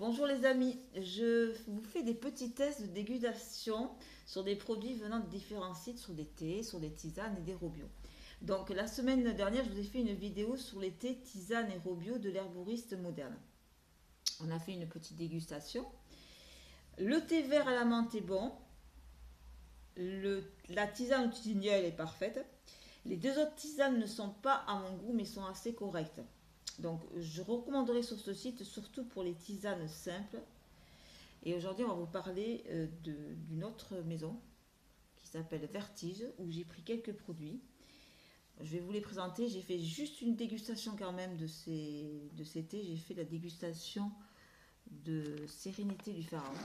Bonjour les amis, je vous fais des petits tests de dégustation sur des produits venant de différents sites, sur des thés, sur des tisanes et des robios. Donc la semaine dernière, je vous ai fait une vidéo sur les thés, tisanes et robios de l'herboriste moderne. On a fait une petite dégustation. Le thé vert à la menthe est bon, la tisane au tilleul est parfaite. Les deux autres tisanes ne sont pas à mon goût mais sont assez correctes. Donc je recommanderais sur ce site surtout pour les tisanes simples. Et aujourd'hui, on va vous parler d'une autre maison qui s'appelle Vertige, où j'ai pris quelques produits. Je vais vous les présenter. J'ai fait juste une dégustation quand même de ces thés. J'ai fait la dégustation de Sérénité du Pharaon.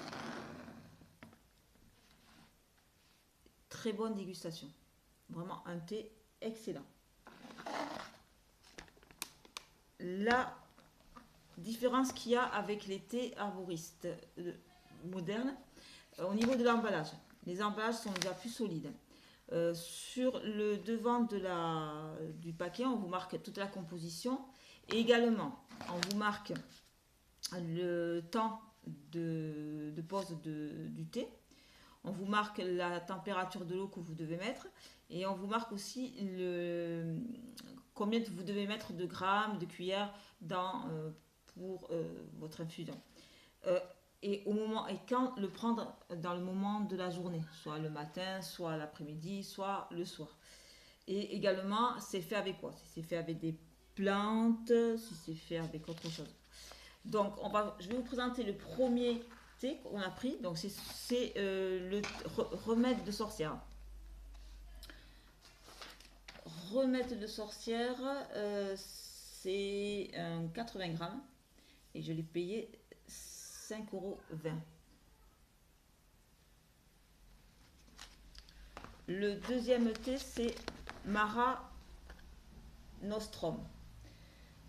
Très bonne dégustation. Vraiment un thé excellent. La différence qu'il y a avec les thés arboristes modernes, au niveau de l'emballage. Les emballages sont déjà plus solides. Sur le devant du paquet, on vous marque toute la composition. Et également, on vous marque le temps de pose du thé. On vous marque la température de l'eau que vous devez mettre. Et on vous marque aussi combien vous devez mettre de grammes, de cuillères pour votre infusion. Et quand le prendre dans le moment de la journée, soit le matin, soit l'après-midi, soit le soir. Et également, c'est fait avec quoi? Si c'est fait avec des plantes, si c'est fait avec autre chose. Donc, je vais vous présenter le premier thé qu'on a pris. Donc, c'est le remède de sorcière. Remède de sorcière, c'est 80 grammes. Et je l'ai payé 5,20 €. Le deuxième thé, c'est Mara Nostrum.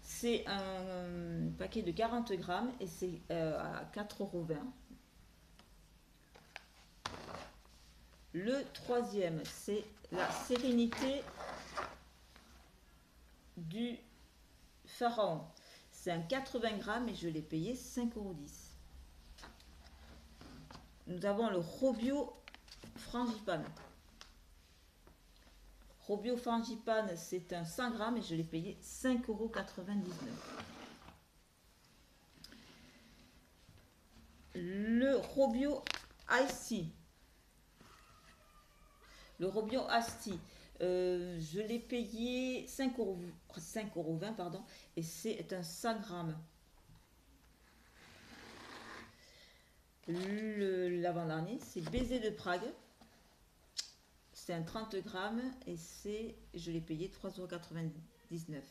C'est un paquet de 40 grammes et c'est à 4,20 €. Le troisième, c'est la Sérénité du Pharaon. C'est un 80 grammes et je l'ai payé 5,10 €. Nous avons le Robio Frangipane. Robio Frangipane, c'est un 100 grammes et je l'ai payé 5,99 €. Le Robio Ice Tea. Le Robio Ice Tea, je l'ai payé 5,20 € pardon, et c'est un 100 grammes. L'avant-dernier, c'est Baiser de Prague. C'est un 30 grammes et je l'ai payé 3,99 €.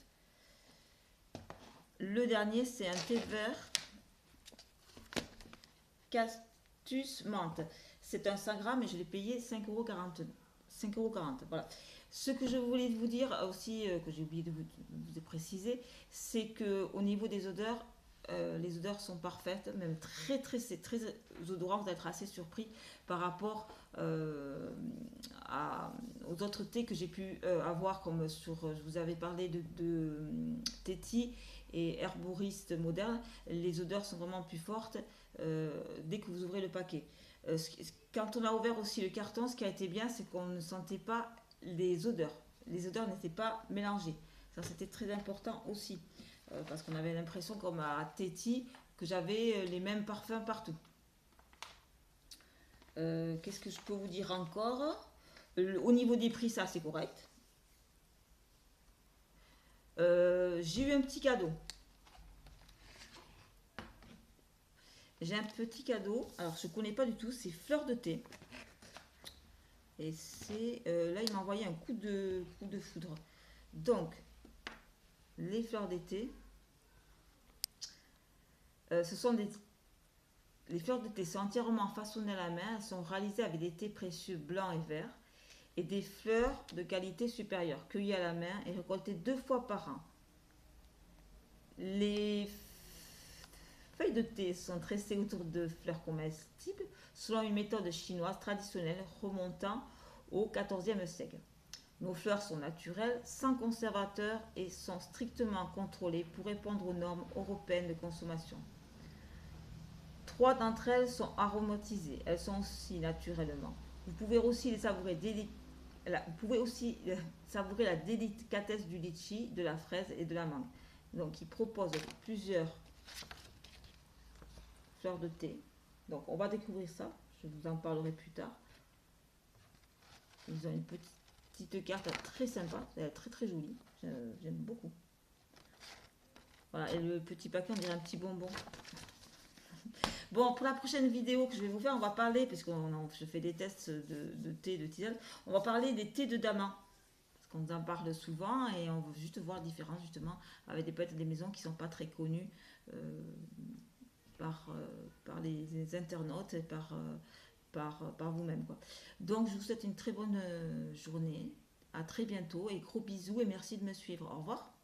Le dernier, c'est un thé vert Cactus menthe. C'est un 100 grammes et je l'ai payé 5,40 €. Voilà. Ce que je voulais vous dire aussi, que j'ai oublié de vous préciser, c'est que au niveau des odeurs, les odeurs sont parfaites, même c'est très odorant. Vous allez être assez surpris par rapport aux autres thés que j'ai pu avoir, comme je vous avais parlé de Téti et herboriste moderne. Les odeurs sont vraiment plus fortes dès que vous ouvrez le paquet. Quand on a ouvert aussi le carton, ce qui a été bien, c'est qu'on ne sentait pas les odeurs. Les odeurs n'étaient pas mélangées. Ça, c'était très important aussi. Parce qu'on avait l'impression, comme à Téti, que j'avais les mêmes parfums partout. Qu'est-ce que je peux vous dire encore? Au niveau des prix, ça c'est correct. J'ai eu un petit cadeau. J'ai un petit cadeau. Alors, je ne connais pas du tout. C'est fleur de thé. Et là, il m'a envoyé un coup de foudre. Donc, les fleurs d'été. Les fleurs de thé sont entièrement façonnées à la main. Elles sont réalisées avec des thés précieux blancs et verts et des fleurs de qualité supérieure, cueillies à la main et récoltées 2 fois par an. Les feuilles de thé sont tressées autour de fleurs comestibles selon une méthode chinoise traditionnelle remontant au XIVe siècle. Nos fleurs sont naturelles, sans conservateur et sont strictement contrôlées pour répondre aux normes européennes de consommation. 3 d'entre elles sont aromatisées. Elles sont aussi naturellement. Vous pouvez aussi les savourer vous pouvez aussi savourer la délicatesse du litchi, de la fraise et de la mangue. Donc, ils proposent plusieurs fleurs de thé. Donc, on va découvrir ça. Je vous en parlerai plus tard. Ils ont une petite carte très sympa. Elle est très très jolie. J'aime beaucoup. Voilà, et le petit paquet, on dirait un petit bonbon. Bon, pour la prochaine vidéo que je vais vous faire, on va parler, parce que je fais des tests de thé, de tisane, on va parler des thés de Dama. Parce qu'on en parle souvent et on veut juste voir la différence, justement, avec peut-être des maisons qui ne sont pas très connues par les internautes et par vous-même, quoi. Donc, je vous souhaite une très bonne journée. À très bientôt et gros bisous et merci de me suivre. Au revoir.